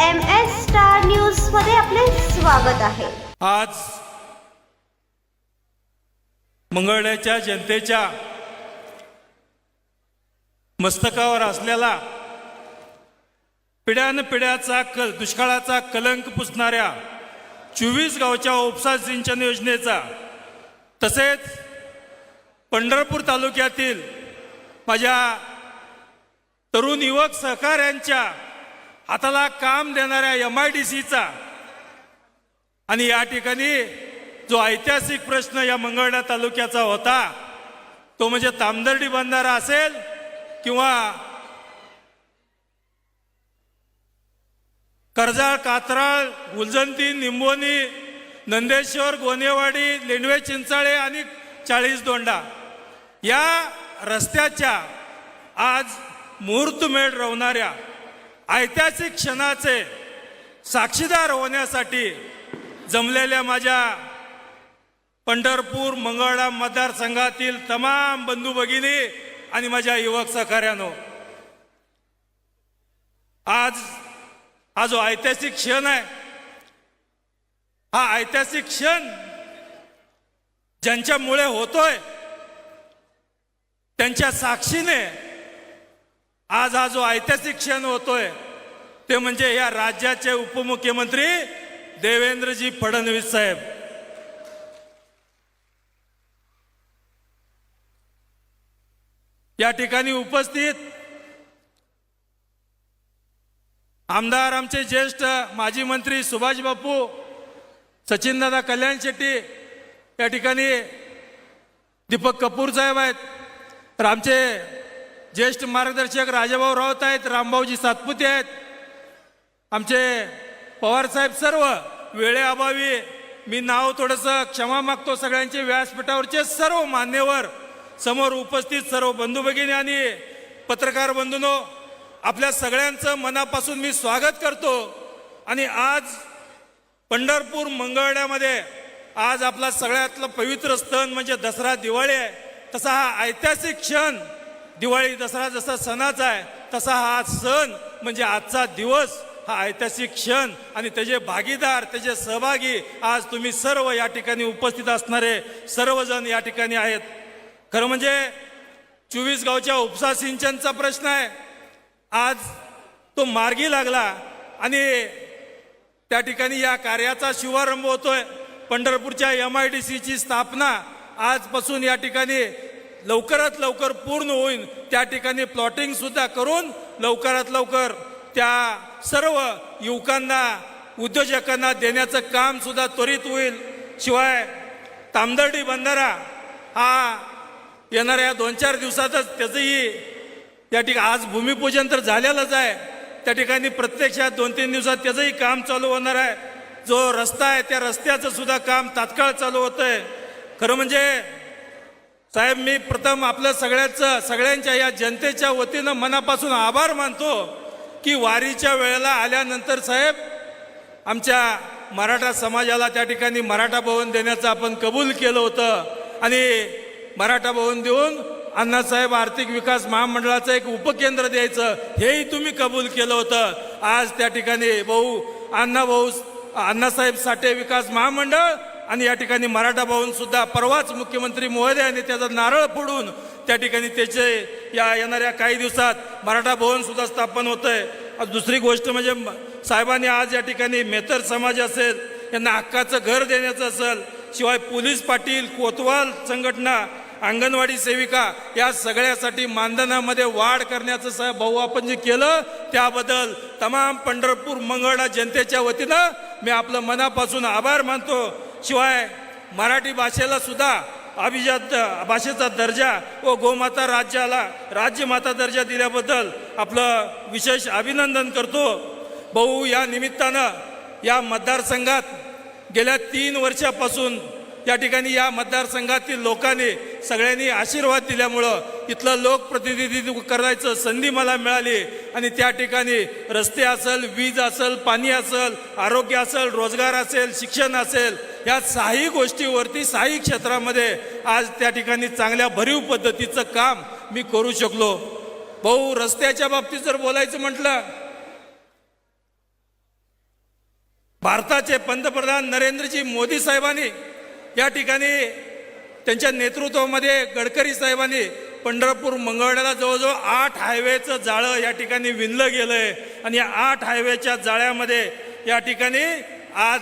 MS star news मध्ये आपले स्वागत आहे। आज मंगळवेढ्याच्या जनतेच्या मस्तकावर असलेला पिढ्यानपिढ्याचा दुष्काळाचा कलंक पुसणाऱ्या 24 गावच्या उपसा सिंचन योजनेचा तसेच पंढरपूर तालुक्यातील माझ्या तरुण युवक सहकाऱ्यांच्या हाताला काम देणाऱ्या MIDCचा आणि या ठिकाणी जो ऐतिहासिक प्रश्न या मंगळवेढा तालुक्याचा होता तो म्हणजे तामदर्डी बंधारा असेल किंवा कर्जाळ, कात्राळ, उलजंती, निंबोनी, नंदेश्वर, गोनेवाडी, लेंडवे, चिंचाळे आणि 40 दोंडा या रस्त्याच्या आज मुहूर्तमेढ रवणाऱ्या ऐतिहासिक क्षणाचे साक्षीदार होण्यासाठी जमलेल्या माझ्या पंढरपूर मंगळवेढा मतदारसंघातील तमाम बंधू भगिनी आणि माझ्या युवक सहकाऱ्यांनो, आज हा जो ऐतिहासिक क्षण आहे, हा ऐतिहासिक क्षण ज्यांच्यामुळे होतोय त्यांच्या साक्षीने आज हा जो ऐतिहासिक क्षण होतोय ते म्हणजे या राज्याचे उपमुख्यमंत्री देवेंद्रजी फडणवीस साहेब। या ठिकाणी उपस्थित आमदार, आमचे ज्येष्ठ माजी मंत्री सुभाष बापू, सचिनदादा कल्याण शेट्टी, या ठिकाणी दीपक कपूर साहेब आहेत, तर आमचे ज्येष्ठ मार्गदर्शक राजाभाऊ राऊत आहेत, रामभाऊजी सातपुते आहेत, आमचे पवार साहेब, सर्व वेळेअभावी मी नाव थोडंसं क्षमा मागतो, सगळ्यांचे व्यासपीठावरचे सर्व मान्यवर, समोर उपस्थित सर्व बंधू भगिनी आणि पत्रकार बंधूंनो, आपल्या सगळ्यांचं मनापासून मी स्वागत करतो। आणि आज पंढरपूर मंगळवेढ्यामध्ये आज आपला सगळ्यातला पवित्र सण म्हणजे दसरा दिवाळी आहे, तसा हा ऐतिहासिक क्षण दिवाळी दसरा जसा सणाचा आहे तसा हा सण म्हणजे आजचा दिवस हा ऐतिहासिक क्षण आणि त्याचे भागीदार, त्याचे सहभागी आज तुम्ही सर्व या ठिकाणी उपस्थित असणारे सर्वजण या ठिकाणी आहेत। खरं म्हणजे 24 गावच्या उपसा सिंचनचा प्रश्न आहे, आज तो मार्गी लागला आणि त्या ठिकाणी या कार्याचा शुभारंभ होतोय। पंढरपूरच्या MIDCची स्थापना आजपासून या ठिकाणी लवकरात लवकर पूर्ण होईल, त्या ठिकाणी प्लॉटिंग सुद्धा करून लवकरात लवकर त्या सर्व युवकांना, उद्योजकांना देण्याचं काम सुद्धा त्वरित होईल। शिवाय तामदर्डी बंधारा हा येणाऱ्या 2-4 दिवसातच त्याचंही या ठिकाणी आज भूमिपूजन तर झालेलंच आहे, त्या ठिकाणी प्रत्यक्षात 2-3 दिवसात त्याचंही काम चालू होणार आहे। जो रस्ता आहे त्या रस्त्याचं सुद्धा काम तात्काळ चालू होतंय। खरं म्हणजे साहेब, मी प्रथम आपल्या सगळ्यांच्या या जनतेच्या वतीनं मनापासून आभार मानतो की वारीच्या वेळेला आल्यानंतर साहेब आमच्या मराठा समाजाला त्या ठिकाणी मराठा भवन देण्याचं आपण कबूल केलं होतं आणि मराठा भवन देऊन अण्णासाहेब आर्थिक विकास महामंडळाचं एक उपकेंद्र द्यायचं हेही तुम्ही कबूल केलं होतं। आज त्या ठिकाणी अण्णासाहेब साठे विकास महामंडळ आणि या ठिकाणी मराठा भवन सुद्धा परवाच मुख्यमंत्री महोदयांनी त्याचा नारळ फोडून त्या ठिकाणी त्याचे या येणाऱ्या काही दिवसात मराठा भवन सुद्धा स्थापन होतंय। दुसरी गोष्ट म्हणजे साहेबांनी आज या ठिकाणी मेहतर समाज असेल यांना हक्काचं घर देण्याचं असेल, शिवाय पोलीस पाटील, कोतवाल संघटना, अंगणवाडी सेविका या सगळ्यासाठी मानधनामध्ये वाढ करण्याचं साहेब भाऊ आपण जे केलं त्याबद्दल तमाम पंढरपूर मंगळवेढा जनतेच्या वतीनं मी आपलं मनापासून आभार मानतो। शिवाय मराठी भाषेला सुद्धा अभिजात भाषेचा दर्जा व गोमाता राज्याला राज्यमाता दर्जा दिल्याबद्दल आपलं विशेष अभिनंदन करतो। भाऊ, या निमित्तानं या मतदारसंघात गेल्या 3 वर्षापासून या ठिकाणी या मतदारसंघातील लोकांनी सगळ्यांनी आशीर्वाद दिल्यामुळं इथलं लोकप्रतिनिधित्व करायचं संधी मला मिळाली आणि त्या ठिकाणी रस्ते असेल, वीज असेल, पाणी असेल, आरोग्य असेल, रोजगार असेल, शिक्षण असेल, या 6 गोष्टीवरती 6 क्षेत्रामध्ये आज त्या ठिकाणी चांगल्या भरीव पद्धतीचं काम मी करू शकलो। भाऊ, रस्त्याच्या बाबतीत जर बोलायचं म्हटलं भारताचे पंतप्रधान नरेंद्रजी मोदी साहेबांनी या ठिकाणी त्यांच्या नेतृत्वामध्ये गडकरी साहेबांनी पंढरपूर मंगळवेढ्याला जवळजवळ 8 हायवेचं जाळं या ठिकाणी विणलं गेलंय आणि या 8 हायवेच्या जाळ्यामध्ये या ठिकाणी आज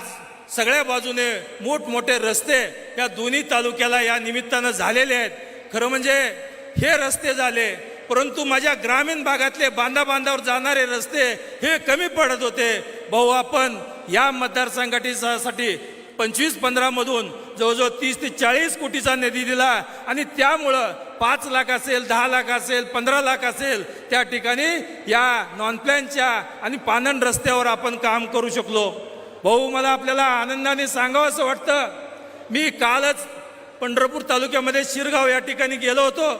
सगळ्या बाजूने मोठमोठे रस्ते या दोन्ही तालुक्याला या निमित्तानं झालेले आहेत. खरं म्हणजे हे रस्ते झाले, परंतु माझ्या ग्रामीण भागातले बांधावर जाणारे रस्ते हे कमी पडत होते. भाऊ, आपण या मतदारसंघासाठी 25-15 मधून जवळजवळ 30 ते 40 कोटीचा निधी दिला आणि त्यामुळं 5 लाख असेल, 10 लाख असेल, 15 लाख असेल, त्या ठिकाणी या नॉन प्लॅनच्या आणि पानन रस्त्यावर आपण काम करू शकलो. भाऊ, मला आपल्याला आनंदाने सांगावं असं वाटतं, मी कालच पंढरपूर तालुक्यामध्ये शिरगाव या ठिकाणी गेलो होतो.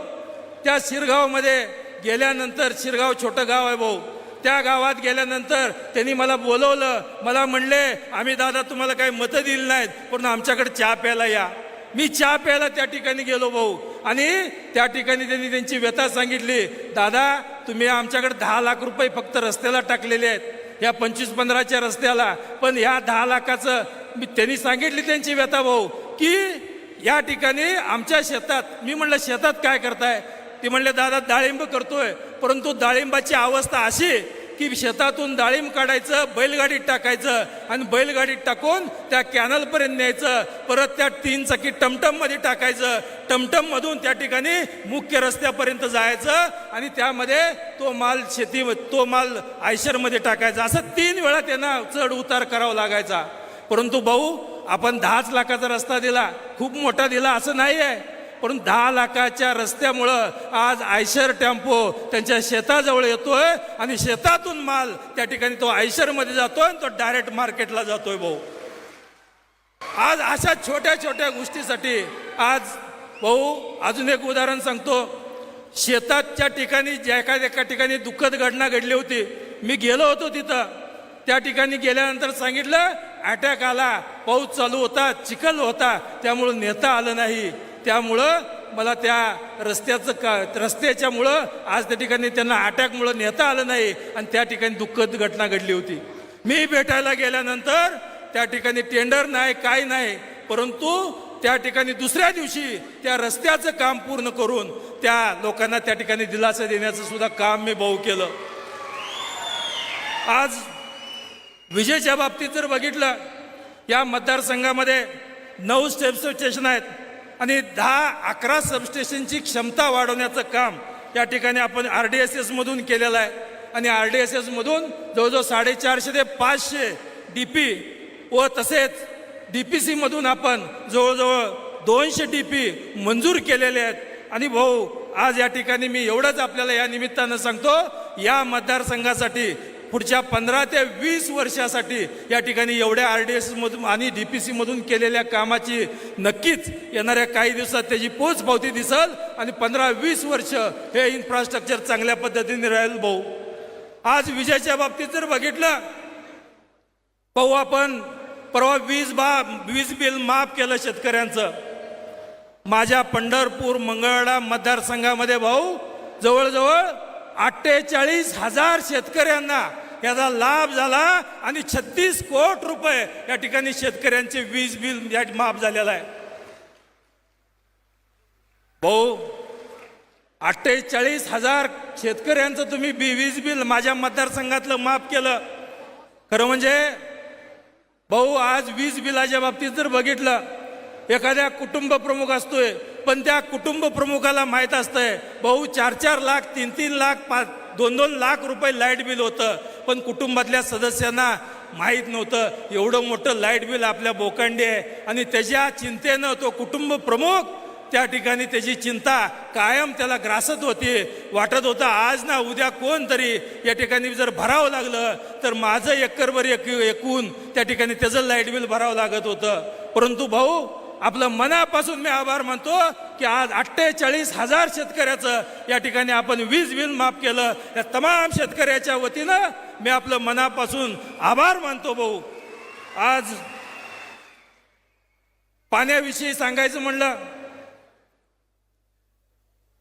त्या शिरगावमध्ये गेल्यानंतर, शिरगाव छोटं गाव आहे भाऊ, त्या गावात गेल्यानंतर त्यांनी मला बोलवलं. मला म्हणले, आम्ही दादा तुम्हाला काही मतं दिली नाहीत, पण आमच्याकडे चहा प्यायला या. मी चहा प्यायला त्या ठिकाणी गेलो भाऊ आणि त्या ठिकाणी त्यांनी त्यांची व्यथा सांगितली. दादा, तुम्ही आमच्याकडे 10 लाख रुपये फक्त रस्त्याला टाकलेले आहेत, या 25-15च्या रस्त्याला, पण ह्या 10 लाखाचं त्यांनी सांगितली त्यांची व्यथा भाऊ, की या ठिकाणी आमच्या शेतात. मी म्हणलं, शेतात काय करताय? ते म्हणले, दादा डाळिंब करतोय, परंतु डाळिंबाची अवस्था अशी की शेतातून डाळिंब काढायचं, बैलगाडीत टाकायचं आणि बैलगाडीत टाकून त्या कॅनलपर्यंत न्यायचं, परत त्या 3 चाकी टमटममध्ये टाकायचं, टमटममधून त्या ठिकाणी मुख्य रस्त्यापर्यंत जायचं आणि त्यामध्ये तो माल आयशरमध्ये टाकायचा. असं 3 वेळा त्यांना चढ उतार करावा लागायचा. परंतु भाऊ, आपण 10 लाखाचा रस्ता दिला, खूप मोठा दिला असं नाही आहे, परंतु 10 लाखाच्या रस्त्यामुळं आज आयशर टेम्पो त्यांच्या शेताजवळ येतोय आणि शेतातून माल त्या ठिकाणी तो आयशरमध्ये जातोय आणि तो डायरेक्ट मार्केटला जातोय. भाऊ, आज अशा छोट्या छोट्या गोष्टीसाठी आज भाऊ अजून एक उदाहरण सांगतो. शेताच्या ठिकाणी ज्या एका ठिकाणी दुःखद घटना घडली होती, मी गेलो होतो तिथं. त्या ठिकाणी गेल्यानंतर सांगितलं, अटॅक आला, पाऊस चालू होता, चिखल होता, त्यामुळं नेता आलं नाही. त्यामुळं मला त्या रस्त्याच्यामुळं आज त्या ठिकाणी त्यांना अटॅकमुळं नेता आलं नाही आणि त्या ठिकाणी दुःखद घटना घडली होती. मी भेटायला गेल्यानंतर त्या ठिकाणी टेंडर नाही, काय नाही, परंतु त्या ठिकाणी दुसऱ्या दिवशी त्या रस्त्याचं काम पूर्ण करून त्या लोकांना त्या ठिकाणी दिलासा देण्याचं सुद्धा काम मी भाऊ केलं. आज विजेच्या बाबतीत जर बघितलं, या मतदारसंघामध्ये 9 सबस्टेशन आहेत आणि 10-11 सबस्टेशनची क्षमता वाढवण्याचं काम या ठिकाणी आपण RDSS मधून केलेलं आहे आणि RDSS मधून जवळजवळ 450 ते 500 DP व तसेच DPC मधून आपण जवळजवळ 200 DP मंजूर केलेले आहेत. आणि भाऊ, आज या ठिकाणी मी एवढंच आपल्याला या निमित्तानं सांगतो, या मतदारसंघासाठी पुढच्या 15 ते 20 वर्षासाठी या ठिकाणी एवढ्या RDSS मधून आणि DPC मधून केलेल्या कामाची नक्कीच येणाऱ्या काही दिवसात त्याची पोचपावती दिसल आणि 15-20 वर्ष हे इन्फ्रास्ट्रक्चर चांगल्या पद्धतीने राहील. भाऊ, आज विजेच्या बाबतीत जर बघितलं भाऊ, आपण परवा वीज बिल माफ केलं शेतकऱ्यांचं. माझ्या पंढरपूर मंगळवेढा मतदारसंघामध्ये भाऊ जवळजवळ 48,000 शेतकऱ्यांना याचा लाभ झाला आणि 36 कोटी रुपये या ठिकाणी शेतकऱ्यांचे वीज बिल या माफ झालेलं आहे. भाऊ, 48,000 शेतकऱ्यांचं तुम्ही वीज बिल माझ्या मतदारसंघातलं माफ केलं. खरं म्हणजे भाऊ, आज वीज बिलाच्या बाबतीत जर बघितलं, एखाद्या कुटुंब प्रमुख असतोय, पण त्या कुटुंब प्रमुखाला माहीत असतंय भाऊ 4-4 लाख, 3-3 लाख, 2-2 लाख रुपये लाईट बिल होतं, पण कुटुंबातल्या सदस्यांना माहीत नव्हतं एवढं मोठं लाईट बिल आपल्या बोकांडी आहे. आणि त्याच्या चिंतेनं तो कुटुंब प्रमुख त्या ठिकाणी त्याची चिंता कायम त्याला ग्रासत होती. वाटत होतं आज ना उद्या कोणतरी या ठिकाणी जर भरावं लागलं तर माझं एकरभर एकूण त्या ठिकाणी त्याचं लाईट बिल भरावं लागत होतं. परंतु भाऊ, आपलं मनापासून मी आभार मानतो की आज 48,000 शेतकऱ्याचं या ठिकाणी आपण वीज बिल माफ केलं. या तमाम शेतकऱ्याच्या वतीनं मी आपलं मनापासून आभार मानतो. भाऊ, आज पाण्याविषयी सांगायचं म्हणलं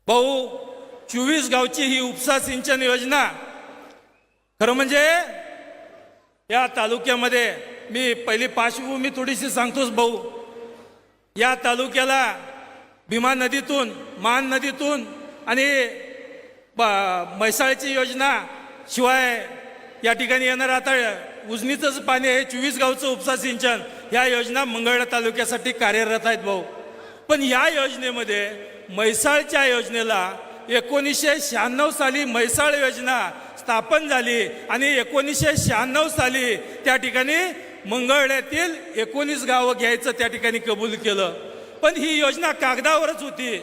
भाऊ, 24 गावची ही उपसा सिंचन योजना खरं म्हणजे या तालुक्यामध्ये मी पहिली पार्श्वभूमी थोडीशी सांगतोच भाऊ. या तालुक्याला भीमा नदीतून, मान नदीतून आणि म्हैसाळची योजना शिवाय या ठिकाणी येणार आता उजनीचंच पाणी आहे, 24 गावचं उपसा सिंचन, या योजना मंगळवेढा तालुक्यासाठी कार्यरत आहेत भाऊ. पण या योजनेमध्ये म्हैसाळच्या योजनेला 1996 साली म्हैसाळ योजना स्थापन झाली आणि 1996 साली त्या ठिकाणी मंगळवेढ्यातील 19 गावं घ्यायचं त्या ठिकाणी कबूल केलं. पण ही योजना कागदावरच होती.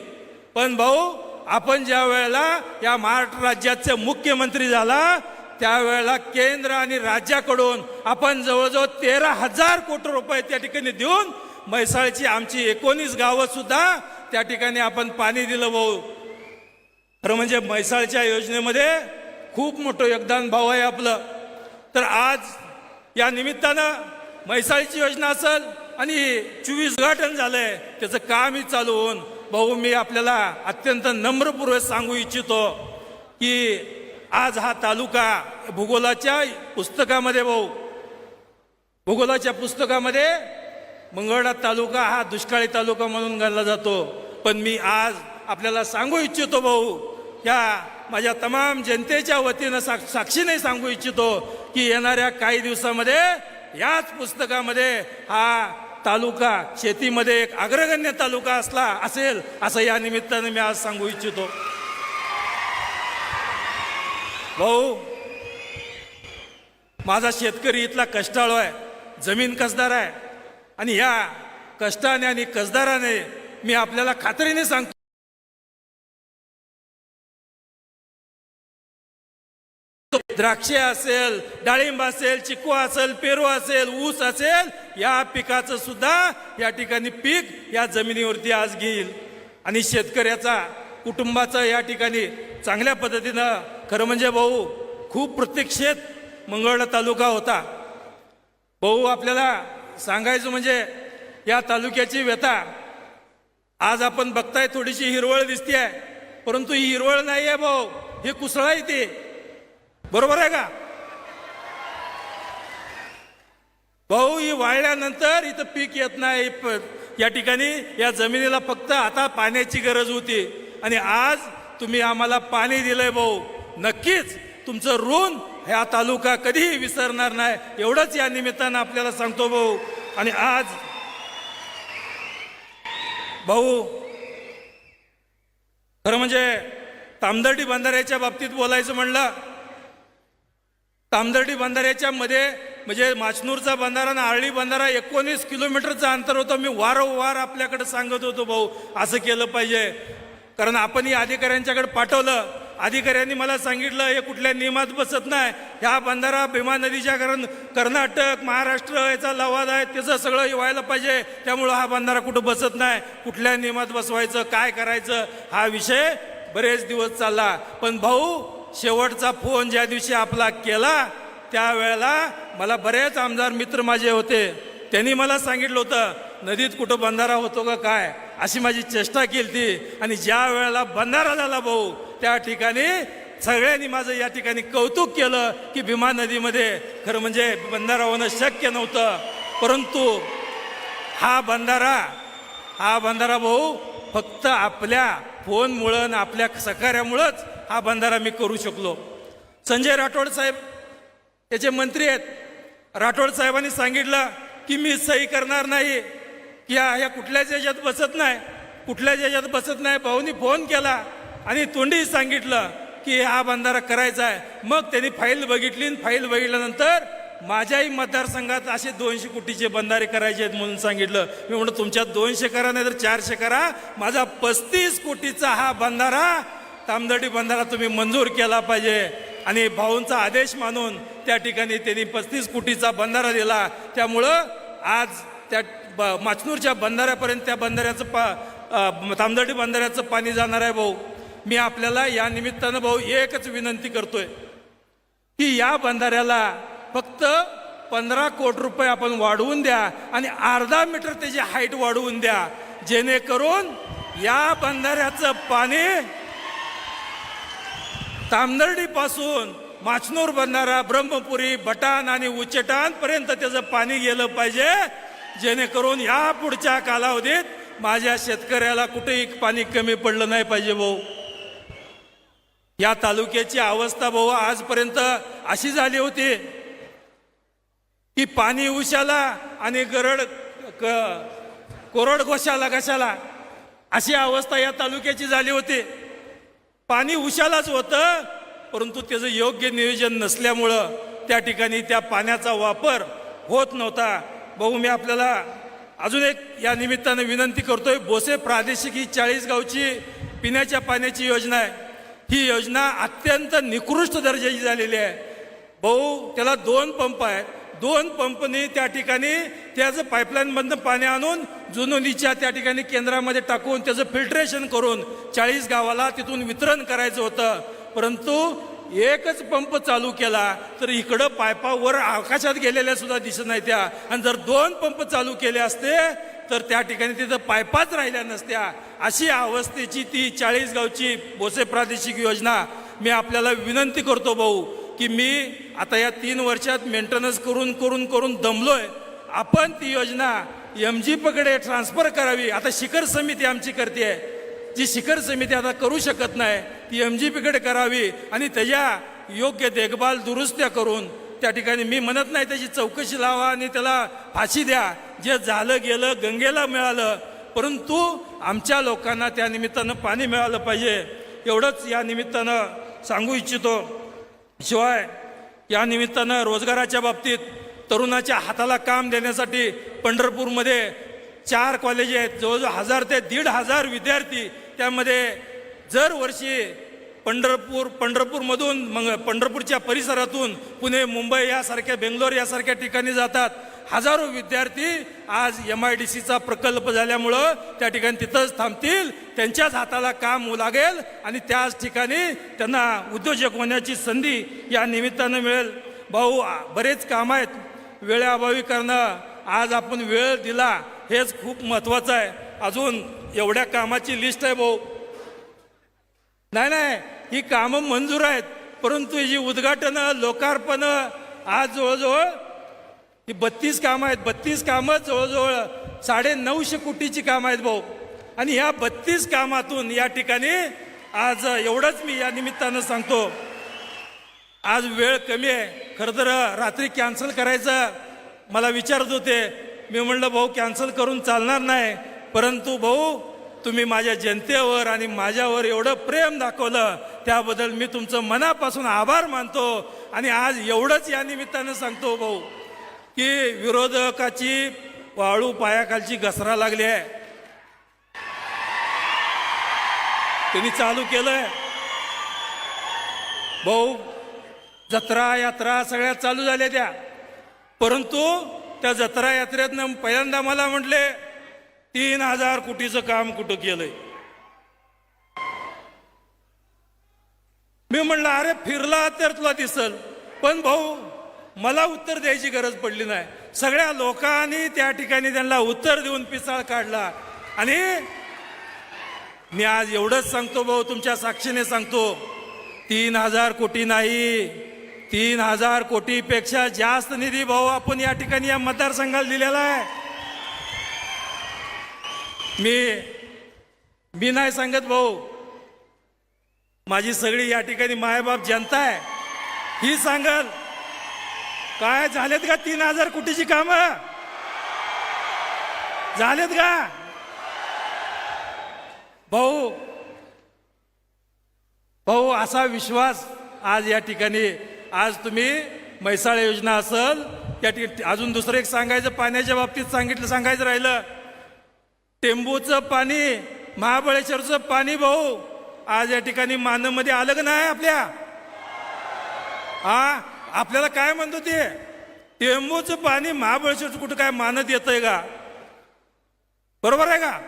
पण भाऊ, आपण ज्या वेळेला या महाराष्ट्र राज्याचे मुख्यमंत्री झाला त्यावेळेला केंद्र आणि राज्याकडून आपण जवळजवळ 13,000 कोटी रुपये त्या ठिकाणी देऊन म्हैसाळची आमची 19 गावं सुद्धा त्या ठिकाणी आपण पाणी दिलं भाऊ. खरं म्हणजे म्हैसाळच्या योजनेमध्ये खूप मोठं योगदान भाऊ आहे आपलं. तर आज या निमित्तानं म्हैसाळची योजना असेल आणि 24 उद्घाटन झालंय, त्याचं कामही चालू होऊन भाऊ मी आपल्याला अत्यंत नम्रपूर्वक सांगू इच्छितो की आज हा तालुका भूगोलाच्या पुस्तकामध्ये भाऊ, भूगोलाच्या पुस्तकामध्ये मंगळवेढा तालुका हा दुष्काळी तालुका म्हणून गणला जातो. पण मी आज आपल्याला सांगू इच्छितो भाऊ, या माझ्या तमाम जनतेच्या वतीनं साक्षीने सांगू इच्छितो की येणाऱ्या काही दिवसामध्ये याच पुस्तकामध्ये हा तालुका शेतीमध्ये एक अग्रगण्य तालुका असेल असं या निमित्तानं मी आज सांगू इच्छितो. भाऊ, माझा शेतकरी इथला कष्टाळू आहे, जमीन कसदार आहे आणि ह्या कष्टाने आणि कसदाराने मी आपल्याला खात्रीने सांगतो द्राक्षे असेल, डाळिंब असेल, चिकू असेल, पेरू असेल, ऊस असेल, या पिकाचं सुद्धा या ठिकाणी पीक या जमिनीवरती आज घेईल आणि शेतकऱ्याचा कुटुंबाचा या ठिकाणी चांगल्या पद्धतीनं खरं म्हणजे भाऊ खूप प्रतीक्षित मंगळवेढा तालुका होता. भाऊ आपल्याला सांगायचं म्हणजे या तालुक्याची व्यथा आज आपण बघताय, थोडीशी हिरवळ दिसते, परंतु ही हिरवळ नाही आहे भाऊ, हे कुसळ आहे ते. बरोबर आहे का भाऊ? ही वाळल्यानंतर इथं पीक येत नाही. या ठिकाणी या जमिनीला फक्त आता पाण्याची गरज होती आणि आज तुम्ही आम्हाला पाणी दिलंय भाऊ. नक्कीच तुमचं ऋण हा तालुका कधीही विसरणार नाही, एवढंच या निमित्तानं आपल्याला सांगतो भाऊ. आणि आज भाऊ खरं म्हणजे तामदर्डी बंधाऱ्याच्या बाबतीत बोलायचं म्हणलं, तामदर्डी बंधाऱ्याच्या मध्ये म्हणजे माचनूरचा बंधारा आणि आरळी बंधारा 19 किलोमीटरचं अंतर होतं. मी वारंवार आपल्याकडे सांगत होतो भाऊ असं केलं पाहिजे, कारण आपणही अधिकाऱ्यांच्याकडे पाठवलं. अधिकाऱ्यांनी मला सांगितलं हे कुठल्या नियमात बसत नाही, ह्या बंधारा भीमा नदीच्या कर्नाटक महाराष्ट्र याचा लवाद आहे, त्याचं सगळं व्हायला पाहिजे, त्यामुळं हा बंधारा कुठं बसत नाही, कुठल्या नियमात बसवायचं, काय करायचं, हा विषय बरेच दिवस चालला. पण भाऊ शेवटचा फोन ज्या दिवशी आपला केला त्यावेळेला मला बरेच आमदार मित्र माझे होते, त्यांनी मला सांगितलं होतं नदीत कुठं बंधारा होतो का काय, अशी माझी चेष्टा केली ती. आणि ज्या वेळेला बंधारा झाला भाऊ त्या ठिकाणी सगळ्यांनी माझं या ठिकाणी कौतुक केलं की भीमा नदीमध्ये खरं म्हणजे बंधारा होणं शक्य नव्हतं, परंतु हा बंधारा भाऊ फक्त आपल्या फोनमुळं आणि आपल्या सहकार्यामुळंच हा बंधारा मी करू शकलो. संजय राठोड साहेब याचे मंत्री आहेत, राठोड साहेबांनी सांगितलं की मी सही करणार नाही, की ह्या कुठल्याच याच्यात बसत नाही, कुठल्याच याच्यात बसत नाही. भाऊनी फोन केला आणि तोंडी सांगितलं की हा बंधारा करायचा आहे. मग त्यांनी फाईल बघितली, फाईल बघितल्यानंतर माझ्याही मतदारसंघात असे 200 कोटीचे बंधारे करायचे आहेत म्हणून सांगितलं. मी म्हणतो तुमच्यात 200 करा नाही तर 400 करा, माझा 35 कोटीचा हा बंधारा तामदर्डी बंधारा तुम्ही मंजूर केला पाहिजे. आणि भाऊंचा आदेश मानून त्या ठिकाणी त्यांनी 35 कोटीचा बंधारा दिला. त्यामुळं आज त्या माचनूरच्या बंधाऱ्यापर्यंत त्या बंधाऱ्याचं तामदर्डी बंधाऱ्याचं पाणी जाणार आहे भाऊ. मी आपल्याला या निमित्तानं भाऊ एकच विनंती करतोय की या बंधाऱ्याला फक्त 15 कोटी रुपये आपण वाढवून द्या आणि अर्धा मीटर त्याची हाईट वाढवून द्या, जेणेकरून या बंधाऱ्याचं पाणी तामदर्डी पासून माचनूर बंधारा, ब्रह्मपुरी, बटाण आणि उचेटांपर्यंत त्याचं पाणी गेलं पाहिजे, जेणेकरून या पुढच्या कालावधीत माझ्या शेतकऱ्याला कुठेही पाणी कमी पडलं नाही पाहिजे भाऊ. या तालुक्याची अवस्था भाऊ आजपर्यंत अशी झाली होती की पाणी उशाला आणि कोरड घोशाला कशाला, अशी अवस्था या तालुक्याची झाली होती. पाणी उशालाच होतं, परंतु त्याचं योग्य नियोजन नसल्यामुळं त्या ठिकाणी त्या पाण्याचा वापर होत नव्हता. भाऊ मी आपल्याला अजून एक या निमित्तानं विनंती करतोय. बोसे प्रादेशिक ही 40 गावची पिण्याच्या पाण्याची योजना आहे. ही योजना अत्यंत निकृष्ट दर्जाची झालेली आहे भाऊ. त्याला 2 पंप आहेत. 2 पंपनी त्या ठिकाणी त्याचं पाईपलाईन मधनं पाणी आणून जुनोनीच्या त्या ठिकाणी केंद्रामध्ये टाकून त्याचं फिल्ट्रेशन करून 40 गावाला तिथून वितरण करायचं होतं. परंतु एकच पंप चालू केला तर इकडं पायपावर आकाशात गेलेल्या सुद्धा दिसत नाही त्या. आणि जर 2 पंप चालू केले असते तर त्या ठिकाणी तिथं पायपाच राहिल्या नसत्या. अशी अवस्थेची ती 40 गावची बोसे प्रादेशिक योजना. मी आपल्याला विनंती करतो भाऊ की मी आता या 3 वर्षात मेंटेनन्स करून दमलोय. आपण ती योजना MGP कडे ट्रान्सफर करावी. आता शिखर समिती आमची करते, जी शिखर समिती आता करू शकत नाही ती MGP कडे करावी आणि त्याच्या योग्य देखभाल दुरुस्त्या करून त्या ठिकाणी, मी म्हणत नाही त्याची चौकशी लावा आणि त्याला फाशी द्या. जे झालं गेलं गंगेला मिळालं, परंतु आमच्या लोकांना त्या निमित्तानं पाणी मिळालं पाहिजे, एवढंच या निमित्तानं सांगू इच्छितो. शिवाय या निमित्तानं रोजगाराच्या बाबतीत तरुणाच्या हाताला काम देण्यासाठी पंढरपूरमध्ये 4 कॉलेज आहेत. जवळजवळ 1000 ते 1500 विद्यार्थी त्यामध्ये दर वर्षी पंढरपूरमधून मग पंढरपूरच्या परिसरातून पुणे, मुंबई यासारख्या, बेंगलोर यासारख्या ठिकाणी जातात. हजारो विद्यार्थी आज MIDCचा प्रकल्प झाल्यामुळं त्या ठिकाणी तिथंच थांबतील, त्यांच्याच हाताला काम लागेल आणि त्याच ठिकाणी त्यांना उद्योजक होण्याची संधी या निमित्तानं मिळेल. भाऊ बरेच काम आहेत, वेळेअभावी करणं, आज आपण वेळ दिला हेच खूप महत्त्वाचं आहे. अजून एवढ्या कामाची लिस्ट आहे भाऊ. नाही ही कामं मंजूर आहेत, परंतु ही उद्घाटनं, लोकार्पणं आज जवळजवळ ही 32 कामं आहेत. 32 कामं जवळजवळ 950 कोटीची कामं आहेत भाऊ. आणि ह्या 32 कामातून या ठिकाणी आज एवढंच मी या निमित्तानं सांगतो, आज वेळ कमी आहे. खरं तर रात्री कॅन्सल करायचं मला विचारत होते. मी म्हणलं भाऊ कॅन्सल करून चालणार नाही, परंतु भाऊ तुम्ही माझ्या जनतेवर आणि माझ्यावर एवढं प्रेम दाखवलं त्याबद्दल मी तुमचं मनापासून आभार मानतो. आणि आज एवढंच या निमित्तानं सांगतो भाऊ की विरोधकाची वाळू पायाखालची घसरा लागली आहे. त्यांनी चालू केलंय भाऊ, जत्रा यात्रा सगळ्या चालू झाल्या त्या, परंतु त्या जत्रा यात्रेतनं पहिल्यांदा मला म्हटले 3000 कोटीचं काम कुठं केलंय. मी म्हणलं अरे फिरला तर तुला दिसल, पण भाऊ मला उत्तर द्यायची गरज पडली नाही. सगळ्या लोकांनी त्या ठिकाणी त्यांना उत्तर देऊन पिसाळ काढला. आणि मी आज एवढंच सांगतो भाऊ, तुमच्या साक्षीने सांगतो, 3000 कोटी नाही, 3000 कोटीपेक्षा जास्त निधी भाऊ आपण या ठिकाणी या मतदारसंघाला दिलेला आहे. मी नाही सांगत भाऊ, माझी सगळी या ठिकाणी मायबाप जनता आहे, ही सांगल. काय झालेत का 3000 कोटीची कामं झालेत का भाऊ? भाऊ असा विश्वास आज या ठिकाणी, आज तुम्ही म्हैसाळ योजना असेल या ठिकाणी. अजून दुसरं एक सांगायचं, पाण्याच्या बाबतीत सांगायचं राहिलं, टेंबूचं पाणी, महाबळेश्वरचं पाणी भाऊ आज या ठिकाणी मानवमध्ये आलं का नाही आपल्या? हा, आपल्याला काय म्हणतो ते टेंबूचं पाणी महाबळेश्वरचं कुठं काय मानत येतंय का? बरोबर आहे का?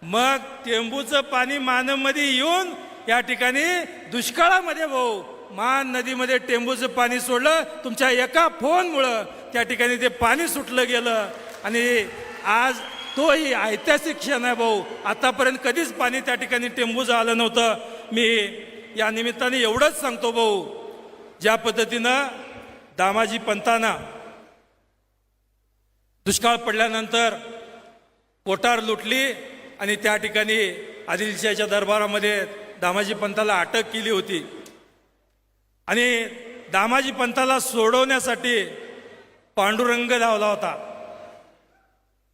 मग टेंबूचं पाणी मानवमध्ये येऊन या ठिकाणी दुष्काळामध्ये भाऊ मान नदीमध्ये टेंबूचं पाणी सोडलं, तुमच्या एका फोनमुळं त्या ठिकाणी ते पाणी सुटलं गेलं. आणि आज तोही ऐतिहासिक क्षण आहे भाऊ. आतापर्यंत कधीच पाणी त्या ठिकाणी टेंबूचं आलं नव्हतं. मी या निमित्ताने एवढंच सांगतो भाऊ, ज्या पद्धतीनं दामाजी पंतांना दुष्काळ पडल्यानंतर पोटार लुटली आणि त्या ठिकाणी आदिलशाहीच्या दरबारामध्ये दामाजी पंताला अटक केली होती आणि दामाजी पंताला सोडवण्यासाठी पांडुरंग धावला होता.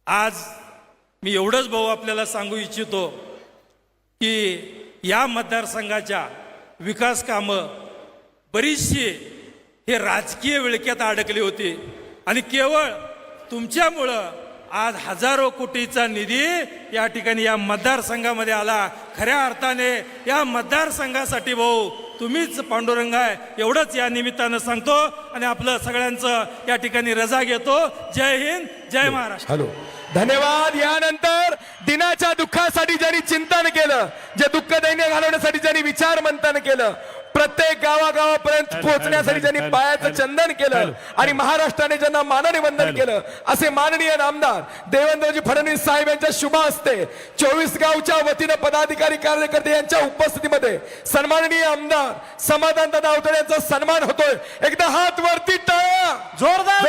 आज मी एवढंच भाऊ आपल्याला सांगू इच्छितो की या मतदारसंघाच्या विकास कामं बरीचशी हे राजकीय विळख्यात अडकली होती आणि केवळ तुमच्यामुळं आज हजारो कोटीचा निधी या ठिकाणी या मतदारसंघामध्ये आला. खऱ्या अर्थाने या मतदारसंघासाठी भाऊ तुम्हीच पांडुरंग आहे एवढंच या निमित्तानं सांगतो आणि आपलं सगळ्यांचं या ठिकाणी रजा घेतो. जय हिंद, जय महाराष्ट्र. हॅलो, धन्यवाद. यानंतर दिनाच्या दुःखासाठी ज्यांनी चिंतन केलं, जे दुःख दैन्य घालवण्यासाठी ज्यांनी विचार मंथन केलं, प्रत्येक गावागावापर्यंत पोहोचण्यासाठी ज्यांनी पायाचं चंदन केलं आणि महाराष्ट्राने ज्यांना मानाने वंदन केलं असे माननीय नामदार देवेंद्रजी फडणवीस साहेब यांच्या शुभ हस्ते 24 गावच्या वतीनं पदाधिकारी कार्यकर्ते यांच्या उपस्थितीमध्ये सन्माननीय आमदार समाधान दादा अवतडे यांचा सन्मान होतोय. एकदा हात वरती टाळा, जोरदार.